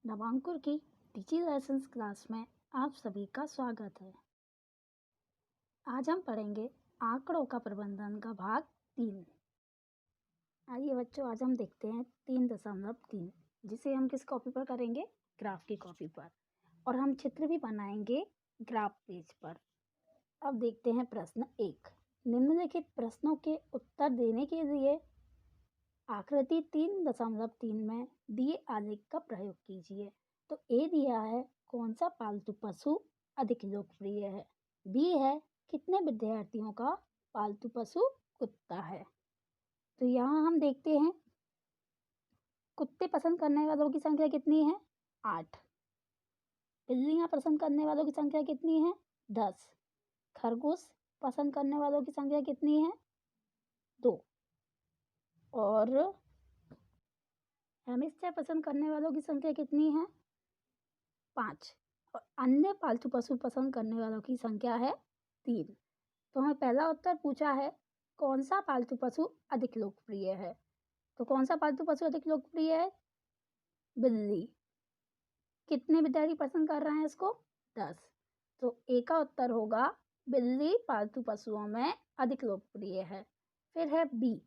नवांकुर की डिजी lessons class में आप सभी का स्वागत है। आज हम पढ़ेंगे आंकड़ों का प्रबंधन का भाग 3। आइए बच्चों, आज हम देखते हैं 3.3, जिसे हम किस कॉपी पर करेंगे? ग्राफ की कॉपी पर। और हम चित्र भी बनाएंगे ग्राफ पेज पर। अब देखते हैं प्रश्न 1। निम्नलिखित प्रश्नों के उत्तर देने के लिए आकृति 3.3 में दिए आलेख का प्रयोग कीजिए। तो ए दिया है, कौन सा पालतू पशु अधिक लोकप्रिय है। बी है, कितने विद्यार्थियों का पालतू पशु कुत्ता है। तो यहाँ हम देखते हैं कुत्ते पसंद करने वालों की संख्या कितनी है? 8। बिल्लियाँ पसंद करने वालों की संख्या कितनी है? 10। खरगोश पसंद करने वालों की संख्या कितनी है? 2। और हैमस्टर पसंद करने वालों की संख्या कितनी है? 5। और अन्य पालतू पशु पसंद करने वालों की संख्या है 3। तो हमें पहला उत्तर पूछा है, कौन सा पालतू पशु अधिक लोकप्रिय है। तो कौन सा पालतू पशु अधिक लोकप्रिय है? बिल्ली। कितने विद्यार्थी पसंद कर रहे हैं इसको? 10। तो ए का उत्तर होगा बिल्ली पालतू पशुओं में अधिक लोकप्रिय है। फिर है बी,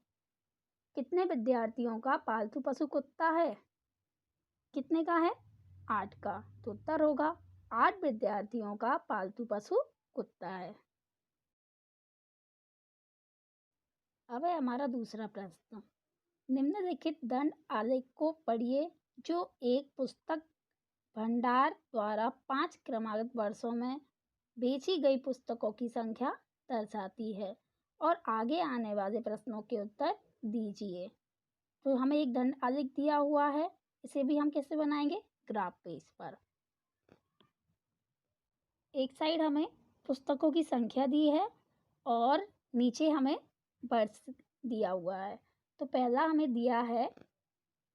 कितने विद्यार्थियों का पालतू पशु कुत्ता है। कितने का है? 8 का। तो उत्तर होगा 8 विद्यार्थियों का पालतू पशु कुत्ता है। अब है हमारा दूसरा प्रश्न। निम्नलिखित दंड आलेख को पढ़िए जो एक पुस्तक भंडार द्वारा 5 क्रमागत वर्षों में बेची गई पुस्तकों की संख्या दर्शाती है और आगे आने वाले प्रश्नों के उत्तर दीजिए। तो हमें एक दंड आलेख दिया हुआ है, इसे भी हम कैसे बनाएंगे? ग्राफ पेज पर। एक साइड हमें पुस्तकों की संख्या दी है और नीचे हमें वर्ष दिया हुआ है। तो पहला हमें दिया है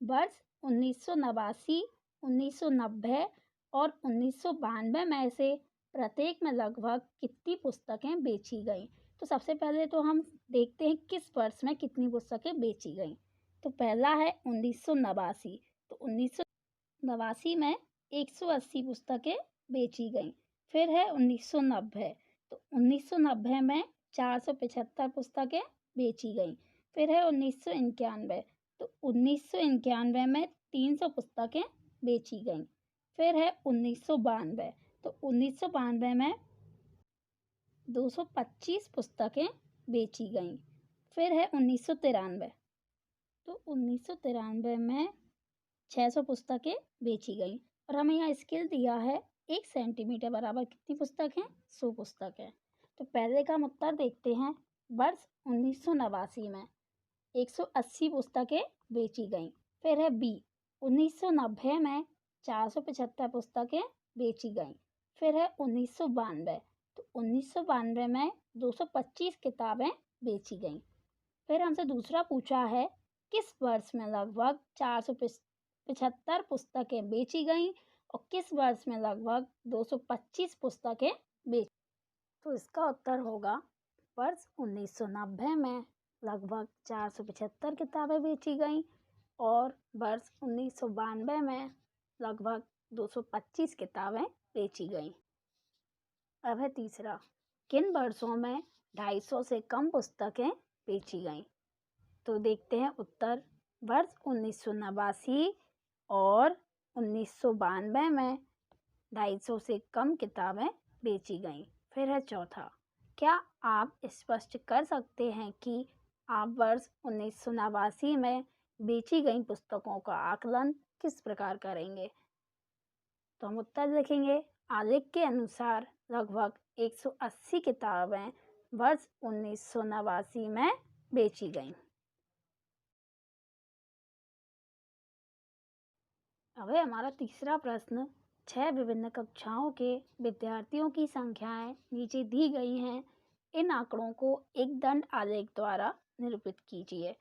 वर्ष 1989, 1990 और 1992 में से प्रत्येक में लगभग कितनी पुस्तकें बेची गई। तो सबसे पहले तो हम देखते हैं किस वर्ष में कितनी पुस्तकें बेची गई। तो पहला है 1989। तो 1989 में 180 पुस्तकें बेची गई। फिर है 1990। तो 1990 में 475 पुस्तकें बेची गई। फिर है 1991। तो 1991 में 300 पुस्तकें बेची गई। फिर है 1992। तो 1992 में 225 पुस्तकें बेची गई। फिर है 1993। तो 1993 में 600 पुस्तकें बेची गई। और हमें यहाँ स्केल दिया है 1 सेंटीमीटर बराबर कितनी पुस्तक है? 100 पुस्तक है। तो पहले का हम उत्तर देखते हैं। वर्ष 1989 में 180 पुस्तकें बेची गई। फिर है बी, 1990 में 475 पुस्तकें बेची गई। फिर है 1992। तो 1992 में 225 किताबें बेची गई। फिर हमसे दूसरा पूछा है, किस वर्ष में लगभग 475 पुस्तकें बेची गई और किस वर्ष में लगभग 225 पुस्तकें बेची। तो इसका उत्तर होगा वर्ष 1990 में लगभग 475 किताबें बेची गई और वर्ष 1992 में लगभग 225 किताबें बेची गई। अब है तीसरा, किन वर्षों में 250 से कम पुस्तकें बेची गई। तो देखते हैं उत्तर। वर्ष 1989 और 1992 में 250 से कम किताबें बेची गई। फिर है चौथा, क्या आप स्पष्ट कर सकते हैं कि आप वर्ष 1989 में बेची गई पुस्तकों का आकलन किस प्रकार करेंगे। तो हम उत्तर लिखेंगे, आलेख के अनुसार लगभग 180 किताबें वर्ष 1989 में बेची गईं। अब है हमारा तीसरा प्रश्न। 6 विभिन्न कक्षाओं के विद्यार्थियों की संख्याएं नीचे दी गई हैं। इन आंकड़ों को एक दंड आलेख द्वारा निरूपित कीजिए।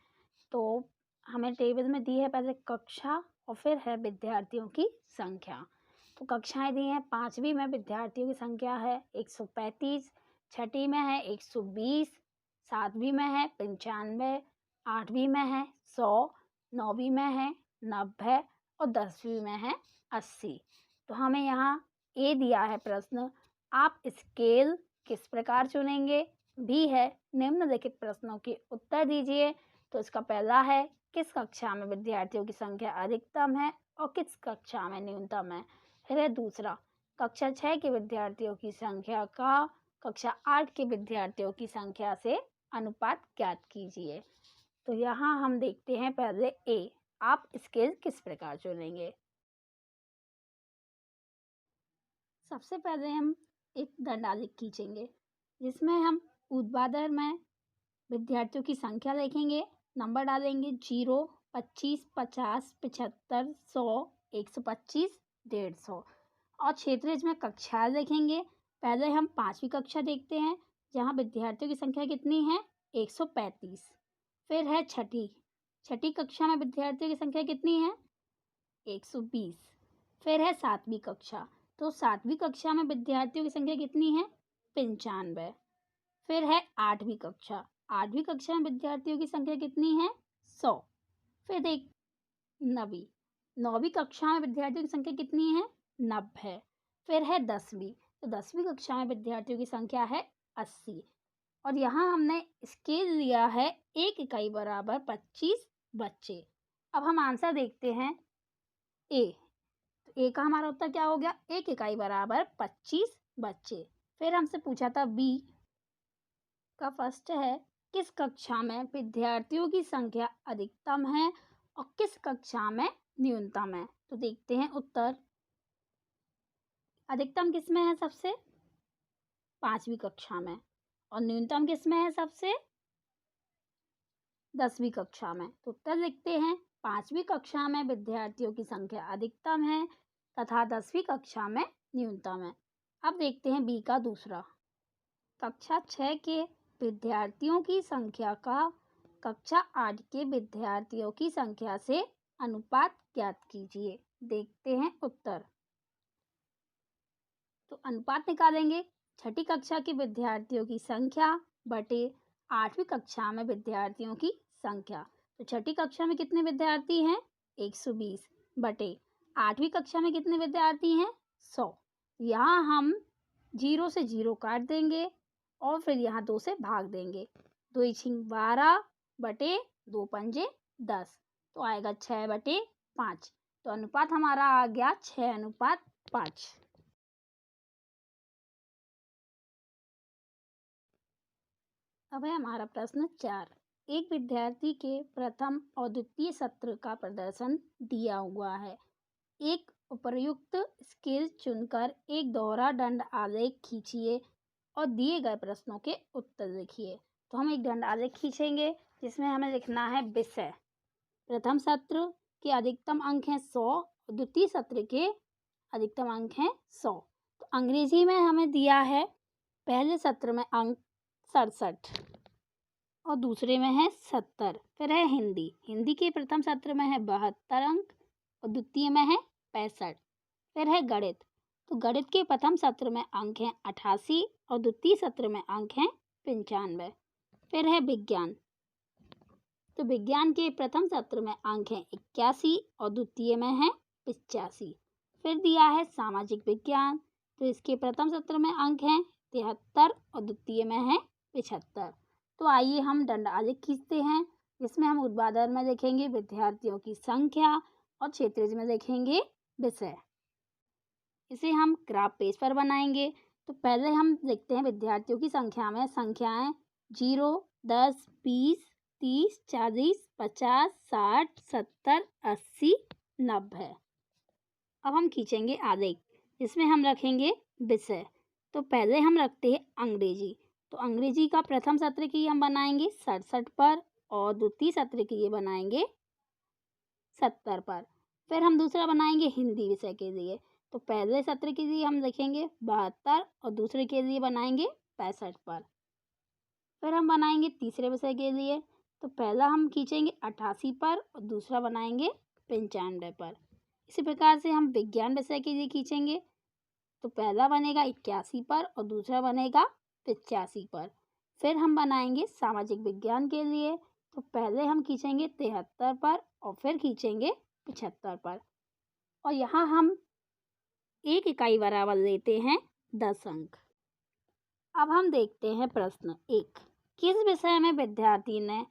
तो हमें टेबल में दी है पहले कक्षा और फिर है विद्यार्थियों की संख्या। तो कक्षाएं दी हैं। 5वीं में विद्यार्थियों की संख्या है 135, 6ठी में है 120, 7वीं में है 95, 8वीं में है 100, 9वीं में है 90 और 10वीं में है 80। तो हमें यहाँ ए दिया है प्रश्न, आप स्केल किस प्रकार चुनेंगे। बी है निम्नलिखित प्रश्नों के उत्तर दीजिए। तो इसका पहला है किस कक्षा में विद्यार्थियों की संख्या अधिकतम है और किस कक्षा में न्यूनतम है। फिर है दूसरा, कक्षा 6 के विद्यार्थियों की संख्या का कक्षा 8 के विद्यार्थियों की संख्या से अनुपात ज्ञात कीजिए। तो यहाँ हम देखते हैं पहले ए, आप स्केल किस प्रकार चुनेंगे। सबसे पहले हम एक दंडालेख खींचेंगे जिसमें हम ऊर्ध्वाधर में विद्यार्थियों की संख्या लिखेंगे, नंबर डालेंगे 0, 25, 50, 75, 100, 125, 150 और क्षेत्रज में कक्षा लिखेंगे। पहले हम 5वीं कक्षा देखते हैं जहाँ विद्यार्थियों की संख्या कितनी है 135। फिर है छठी कक्षा में विद्यार्थियों की संख्या कितनी है 120। फिर है 7वीं कक्षा, तो 7वीं कक्षा में विद्यार्थियों की संख्या कितनी है 95। फिर है 8वीं कक्षा, 8वीं कक्षा में विद्यार्थियों की संख्या कितनी है 100। फिर देख 9वीं कक्षा में विद्यार्थियों की संख्या कितनी है 90। फिर है 10वीं, तो 10वीं कक्षा में विद्यार्थियों की संख्या है 80। और यहाँ हमने स्केल लिया है 1 इकाई बराबर 25 बच्चे। अब हम आंसर देखते हैं ए, तो ए का हमारा उत्तर क्या हो गया 1 इकाई बराबर 25 बच्चे। फिर हमसे पूछा था बी का फर्स्ट है किस कक्षा में विद्यार्थियों की संख्या अधिकतम है और किस कक्षा में न्यूनतम है। तो देखते हैं उत्तर, अधिकतम किस में है सबसे 5वीं कक्षा में और न्यूनतम किस में है सबसे 10वीं कक्षा में। तो उत्तर लिखते हैं 5वीं कक्षा में विद्यार्थियों की संख्या अधिकतम है तथा 10वीं कक्षा में न्यूनतम है। अब देखते हैं बी का दूसरा, कक्षा 6 के विद्यार्थियों की संख्या का कक्षा 8 के विद्यार्थियों की संख्या से अनुपात ज्ञात कीजिए। देखते हैं उत्तर, तो अनुपात निकालेंगे छठी कक्षा के विद्यार्थियों की संख्या बटे 8वीं कक्षा में विद्यार्थियों की संख्या। तो छठी कक्षा में कितने विद्यार्थी हैं 120 बटे 8वीं कक्षा में कितने विद्यार्थी हैं 100। यहाँ हम 0 से 0 काट देंगे और फिर यहाँ 2 से भाग देंगे। 2 छिंग 12 बटे 2 पंजे 10, तो आएगा 6 बटे 5। तो अनुपात हमारा आ गया 6:5। अब है हमारा प्रश्न 4, एक विद्यार्थी के प्रथम और द्वितीय सत्र का प्रदर्शन दिया हुआ है। एक उपयुक्त स्केल चुनकर एक दोहरा दंड आलेख खींचिए और दिए गए प्रश्नों के उत्तर लिखिए। तो हम एक दंड आलेख खींचेंगे जिसमें हमें लिखना है विषय, प्रथम सत्र के अधिकतम अंक हैं 100 और द्वितीय सत्र के अधिकतम अंक हैं 100। तो अंग्रेजी में हमें दिया है पहले सत्र में अंक 67 और दूसरे में है 70। फिर है हिंदी के प्रथम सत्र में है 72 अंक और द्वितीय में है 65। फिर है गणित, तो गणित के प्रथम सत्र में अंक हैं 88 और द्वितीय सत्र में अंक हैं 95। फिर है विज्ञान, तो विज्ञान के प्रथम सत्र में अंक हैं 81 और द्वितीय में है 85। फिर दिया है सामाजिक विज्ञान, तो इसके प्रथम सत्र में अंक हैं 73 और द्वितीय में है 75। तो आइए हम दंड आलेख खींचते हैं जिसमें हम ऊर्ध्वाधर में लिखेंगे विद्यार्थियों की संख्या और क्षैतिज में लिखेंगे विषय। इसे हम ग्राफ पेज पर बनाएंगे। तो पहले हम लिखते हैं विद्यार्थियों की संख्या में संख्याएं 0, 10, 20, 30, 40, 50, 60, 70, 80, 90। अब हम खींचेंगे आलेख जिसमें हम रखेंगे विषय। तो पहले हम रखते हैं अंग्रेजी, तो अंग्रेजी का प्रथम सत्र की हम बनाएंगे 67 पर और द्वितीय सत्र की ये बनाएंगे 70 पर। फिर हम दूसरा बनाएंगे हिंदी विषय के लिए, तो पहले सत्र के लिए हम लिखेंगे 72 और दूसरे के लिए बनाएंगे 65 पर। फिर हम बनाएंगे तीसरे विषय के लिए, तो पहला हम खींचेंगे 88 पर और दूसरा बनाएंगे 95 पर। इसी प्रकार से हम विज्ञान विषय के लिए खींचेंगे, तो पहला बनेगा 81 पर और दूसरा बनेगा 85 पर। फिर हम बनाएंगे सामाजिक विज्ञान के लिए, तो पहले हम खींचेंगे 73 पर और फिर खींचेंगे 75 पर। और यहाँ हम 1 इकाई बराबर लेते हैं 10 अंक। अब हम देखते हैं प्रश्न 1। किस विषय में विद्यार्थी ने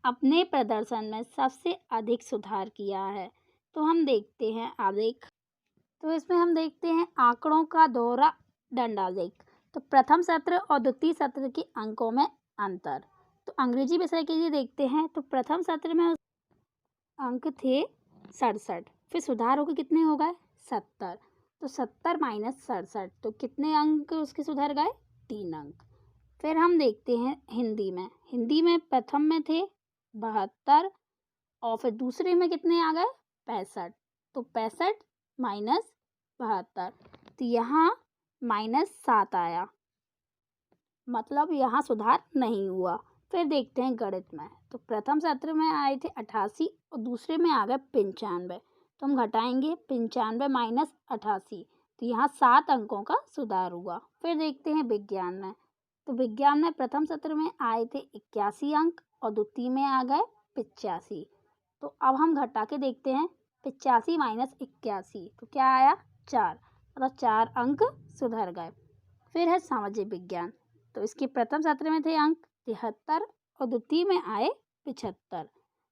अपने प्रदर्शन में सबसे अधिक सुधार किया है? तो हम देखते हैं आलेख। तो इसमें हम देखते हैं आंकड़ों का दोहरा दंडालेख। तो प्रथम सत्र और द्वितीय सत्र के अंकों में अंतर। तो अंग्रेजी विषय के लिए देखते हैं। तो प्रथम सत्र में अंक थे 67, फिर सुधार होकर कितने हो गए 70। तो 70 माइनस 67, तो कितने अंक उसके सुधर गए 3 अंक। फिर हम देखते हैं हिंदी में प्रथम में थे 72 और फिर दूसरे में कितने आ गए 65। तो 65 माइनस 72, तो यहाँ -7 आया, मतलब यहाँ सुधार नहीं हुआ। फिर देखते हैं गणित में। तो प्रथम सत्र में आए थे 88 और दूसरे में आ गए 95। तो हम घटाएंगे 95 माइनस 88, तो यहाँ 7 अंकों का सुधार हुआ। फिर देखते हैं विज्ञान में। तो विज्ञान में प्रथम सत्र में आए थे 81 अंक और द्वितीय में आ गए 85। तो अब हम घटा के देखते हैं 85 माइनस 81, तो क्या आया 4, मतलब 4 अंक सुधर गए। फिर है सामाजिक विज्ञान। तो इसके प्रथम सत्र में थे अंक 73 और द्वितीय में आए 75।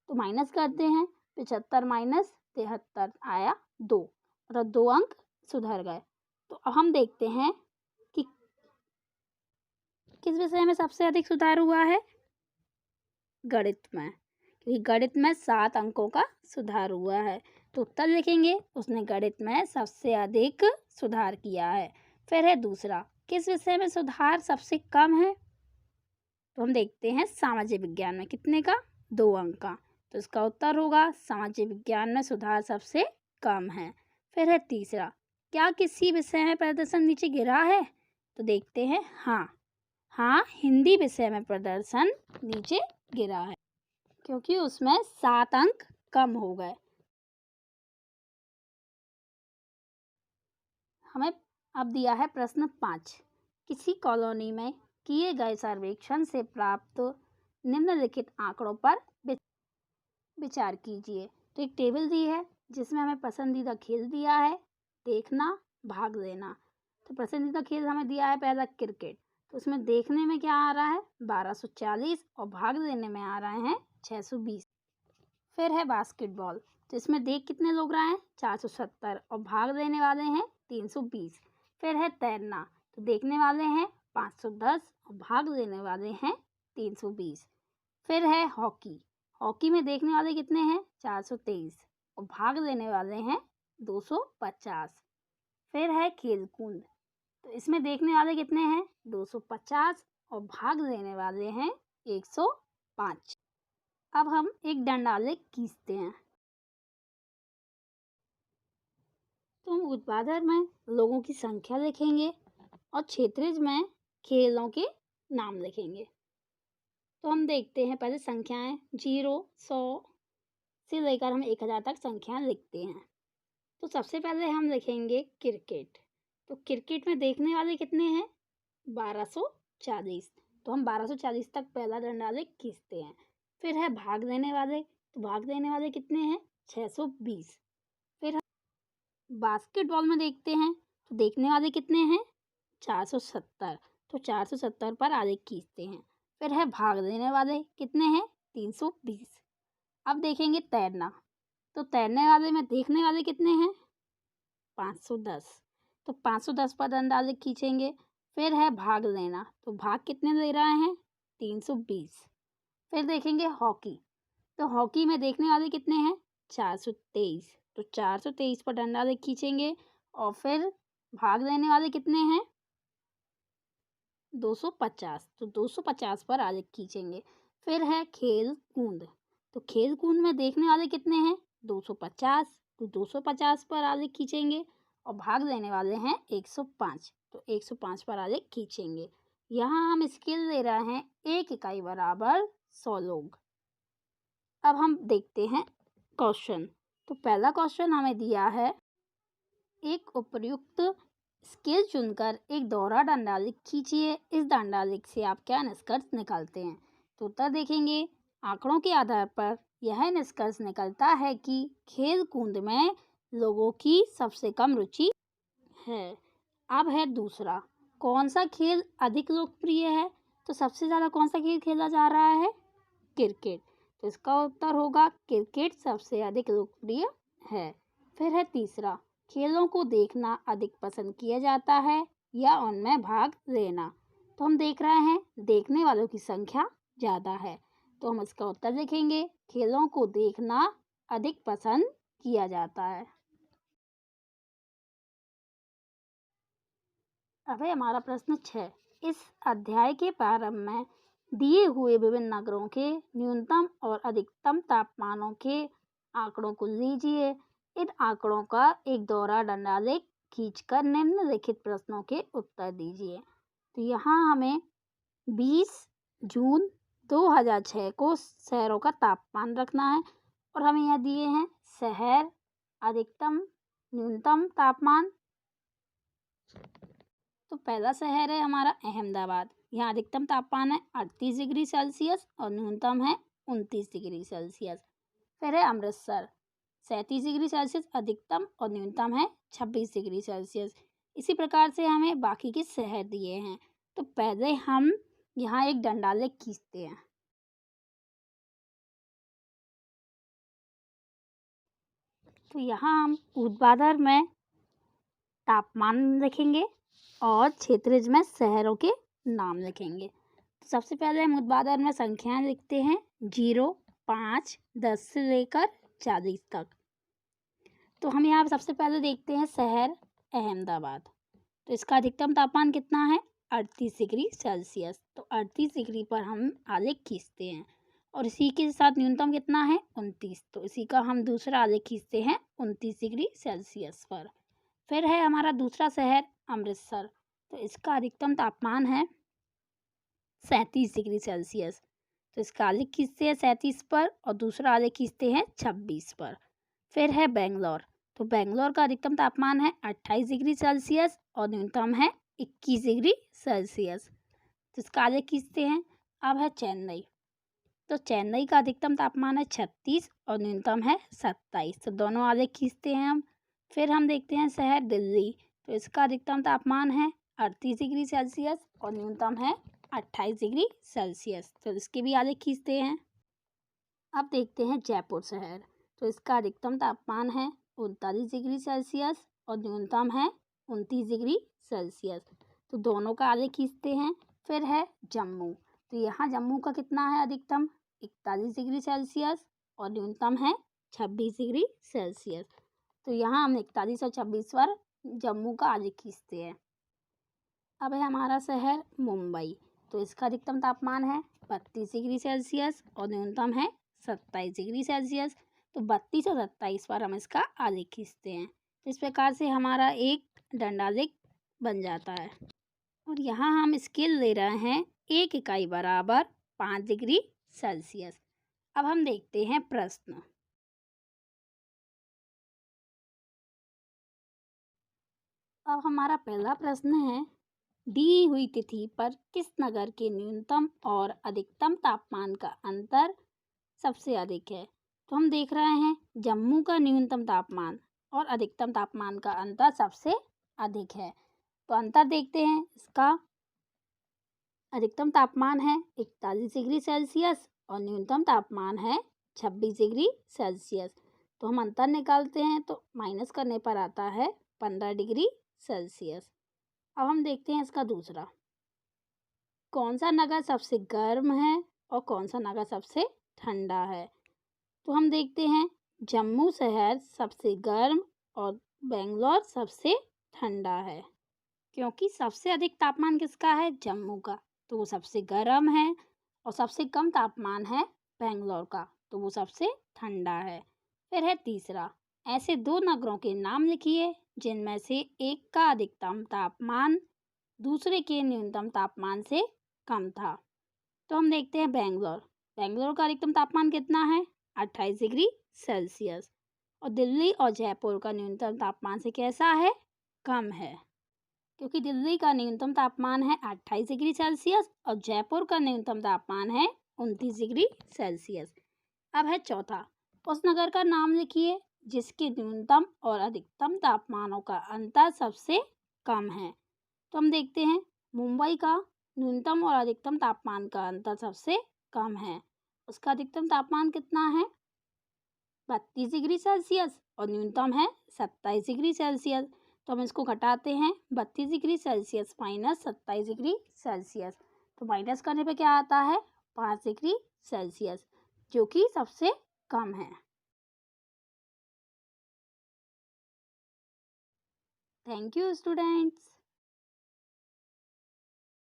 तो माइनस करते हैं 75 माइनस 73 आया 2, मतलब 2 अंक सुधर गए। तो अब हम देखते हैं कि किस विषय में सबसे अधिक सुधार हुआ है, गणित में, क्योंकि गणित में 7 अंकों का सुधार हुआ है। तो उत्तर लिखेंगे उसने गणित में सबसे अधिक सुधार किया है। फिर है दूसरा, किस विषय में सुधार सबसे कम है? तो हम देखते हैं सामाजिक विज्ञान में कितने का 2 अंक का। तो इसका उत्तर होगा सामाजिक विज्ञान में सुधार सबसे कम है। फिर है तीसरा, क्या किसी विषय में प्रदर्शन नीचे गिरा है? तो देखते हैं हाँ, हिंदी विषय में प्रदर्शन नीचे गिरा है, क्योंकि उसमें 7 अंक कम हो गए। हमें अब दिया है प्रश्न 5। किसी कॉलोनी में किए गए सर्वेक्षण से प्राप्त निम्नलिखित आंकड़ों पर विचार कीजिए। तो एक टेबल दी है जिसमें हमें पसंदीदा खेल दिया है, देखना, भाग लेना। तो पसंदीदा खेल हमें दिया है पहला क्रिकेट। तो उसमें देखने में क्या आ रहा है 1240 और भाग लेने में आ रहे हैं 620। फिर है बास्केटबॉल। तो इसमें देख कितने लोग रहे हैं 470 और भाग लेने वाले हैं 320। फिर है तैरना। तो देखने वाले हैं 510 और भाग लेने वाले हैं 320। फिर है हॉकी में देखने वाले कितने हैं 423 और भाग लेने वाले हैं 250। फिर है खेल-कूद। तो इसमें देखने वाले कितने हैं 250 और भाग लेने वाले हैं 105। अब हम एक दंडालेख खींचते हैं। तो हम ऊर्ध्वाधर में लोगों की संख्या लिखेंगे और क्षैतिज में खेलों के नाम लिखेंगे। तो हम देखते हैं पहले संख्याएं 0, 100 से लेकर हम 1000 तक संख्याएं लिखते हैं। तो सबसे पहले हम लिखेंगे क्रिकेट। तो क्रिकेट में देखने वाले कितने हैं 1240। तो हम 1240 तक पहला दंडालेख खींचते हैं। फिर है भाग लेने वाले। तो भाग लेने वाले कितने हैं 620। फिर हम बास्केटबॉल में देखते हैं। तो देखने वाले कितने हैं 470। तो 470 पर आलेख खींचते हैं। फिर है भाग लेने वाले कितने हैं 320। अब देखेंगे तैरना। तो तैरने वाले में देखने वाले कितने हैं 510। तो 510 पर दंडालेख खींचेंगे। फिर है भाग लेना। तो भाग कितने ले रहे हैं 320। फिर देखेंगे हॉकी। तो हॉकी में देखने वाले कितने हैं 423। तो 423 पर दंडालेख खींचेंगे और फिर भाग लेने वाले कितने हैं 250। तो 250 पर आलेख खींचेंगे। फिर है खेल कूद। तो खेल कूद में देखने वाले कितने हैं 250। तो 250 पर आलेख खींचेंगे और भाग लेने वाले हैं 105। तो 105 पर आलेख खींचेंगे। यहाँ हम स्केल ले रहे हैं 1 इकाई बराबर 100 लोग। अब हम देखते हैं क्वेश्चन। तो पहला क्वेश्चन हमें दिया है एक उपयुक्त स्केल चुनकर एक दोहरा दंडालेख खींचिए। इस दंडालेख से आप क्या निष्कर्ष निकालते हैं? तो उत्तर देखेंगे। आंकड़ों के आधार पर यह निष्कर्ष निकलता है कि खेल कूद में लोगों की सबसे कम रुचि है। अब है दूसरा, कौन सा खेल अधिक लोकप्रिय है? तो सबसे ज़्यादा कौन सा खेल खेला जा रहा है? क्रिकेट। तो इसका उत्तर होगा क्रिकेट सबसे अधिक लोकप्रिय है। फिर है तीसरा, खेलों को देखना अधिक पसंद किया जाता है या उनमें भाग लेना? तो हम देख रहे हैं देखने वालों की संख्या ज़्यादा है, तो हम इसका उत्तर लिखेंगे खेलों को देखना अधिक पसंद किया जाता है। अब है हमारा प्रश्न 6। इस अध्याय के प्रारंभ में दिए हुए विभिन्न नगरों के न्यूनतम और अधिकतम तापमानों के आंकड़ों को लीजिए। इन आंकड़ों का एक दोहरा दंडालेख खींचकर निम्नलिखित प्रश्नों के उत्तर दीजिए। तो यहाँ हमें 20 जून 2006 को शहरों का तापमान रखना है और हमें यहाँ दिए हैं शहर, अधिकतम न्यूनतम तापमान। तो पहला शहर है हमारा अहमदाबाद। यहाँ अधिकतम तापमान है 38 डिग्री सेल्सियस और न्यूनतम है 29 डिग्री सेल्सियस। फिर है अमृतसर, 37 डिग्री सेल्सियस अधिकतम और न्यूनतम है 26 डिग्री सेल्सियस। इसी प्रकार से हमें बाकी के शहर दिए हैं। तो पहले हम यहाँ एक दंडालेख खींचते हैं। तो यहाँ हम ऊर्ध्वाधर में तापमान लिखेंगे और क्षैतिज में शहरों के नाम लिखेंगे। तो सबसे पहले हम ऊर्ध्वाधर में संख्याएं लिखते हैं 0, 5, 10 से लेकर 40 तक। तो हम यहाँ सबसे पहले देखते हैं शहर अहमदाबाद। तो इसका अधिकतम तापमान कितना है? 38 डिग्री सेल्सियस। तो 38 डिग्री पर हम आलेख खींचते हैं और इसी के साथ न्यूनतम कितना है? 29। तो इसी का हम दूसरा आलेख खींचते हैं 29 डिग्री सेल्सियस पर। फिर है हमारा दूसरा शहर अमृतसर। तो इसका अधिकतम तापमान है 37 डिग्री सेल्सियस। तो इसका आलेख खींचते हैं 37 पर और दूसरा आलेख खींचते हैं 26 पर। फिर है बेंगलोर। तो बेंगलोर का अधिकतम तापमान है 28 डिग्री सेल्सियस और न्यूनतम है 21 डिग्री सेल्सियस। तो इसका आलेख खींचते हैं। अब है चेन्नई। तो चेन्नई का अधिकतम तापमान है 36 और न्यूनतम है 27। तो दोनों आलेख खींचते हैं हम। फिर हम देखते हैं शहर दिल्ली। तो इसका अधिकतम तापमान है 38 डिग्री सेल्सियस और न्यूनतम है 28 डिग्री सेल्सियस। तो इसके भी आलेख खींचते हैं। अब देखते हैं जयपुर शहर। तो इसका अधिकतम तापमान है 39 डिग्री सेल्सियस और न्यूनतम है 29 डिग्री सेल्सियस। तो दोनों का आलेख खींचते हैं। फिर है जम्मू। तो यहाँ जम्मू का कितना है? अधिकतम 41 डिग्री सेल्सियस और न्यूनतम है 26 डिग्री सेल्सियस। तो यहाँ हम 41 और 26 पर जम्मू का आलेख खींचते हैं। अब है हमारा शहर मुंबई। तो इसका अधिकतम तापमान है 32 डिग्री सेल्सियस और न्यूनतम है 27 डिग्री सेल्सियस। तो 32 और 27 पर हम इसका आलेख खींचते हैं। तो इस प्रकार से हमारा एक दंडालेख बन जाता है और यहाँ हम स्केल ले रहे हैं 1 इकाई बराबर 5 डिग्री सेल्सियस। अब हम देखते हैं प्रश्न। अब हमारा पहला प्रश्न है, दी हुई तिथि पर किस नगर के न्यूनतम और अधिकतम तापमान का अंतर सबसे अधिक है? तो हम देख रहे हैं जम्मू का न्यूनतम तापमान और अधिकतम तापमान का अंतर सबसे अधिक है। तो अंतर देखते हैं। इसका अधिकतम तापमान है 41 डिग्री सेल्सियस और न्यूनतम तापमान है 26 डिग्री सेल्सियस। तो हम अंतर निकालते हैं तो माइनस करने पर आता है 15 डिग्री सेल्सियस। अब हम देखते हैं इसका दूसरा, कौन सा नगर सबसे गर्म है और कौन सा नगर सबसे ठंडा है? तो हम देखते हैं जम्मू शहर सबसे गर्म और बेंगलोर सबसे ठंडा है, क्योंकि सबसे अधिक तापमान किसका है? जम्मू का, तो वो सबसे गर्म है और सबसे कम तापमान है बेंगलोर का, तो वो सबसे ठंडा है। फिर है तीसरा, ऐसे दो नगरों के नाम लिखिए जिनमें से एक का अधिकतम तापमान दूसरे के न्यूनतम तापमान से कम था। तो हम देखते हैं बेंगलोर। बेंगलोर का अधिकतम तापमान कितना है? 28 डिग्री सेल्सियस। और दिल्ली और जयपुर का न्यूनतम तापमान से कैसा है? कम है, क्योंकि दिल्ली का न्यूनतम तापमान है 28 डिग्री सेल्सियस और जयपुर का न्यूनतम तापमान है 29 डिग्री सेल्सियस। अब है चौथा, उस नगर का नाम लिखिए जिसके न्यूनतम और अधिकतम तापमानों का अंतर सबसे कम है। तो हम देखते हैं मुंबई का न्यूनतम और अधिकतम तापमान का अंतर सबसे कम है। उसका अधिकतम तापमान कितना है? 32 डिग्री सेल्सियस और न्यूनतम है 27 डिग्री सेल्सियस। तो हम इसको घटाते हैं, 32 degree Celsius minus 27 degree Celsius, तो माइनस करने पे क्या आता है? 5 डिग्री सेल्सियस, जो कि सबसे कम है। Thank you students.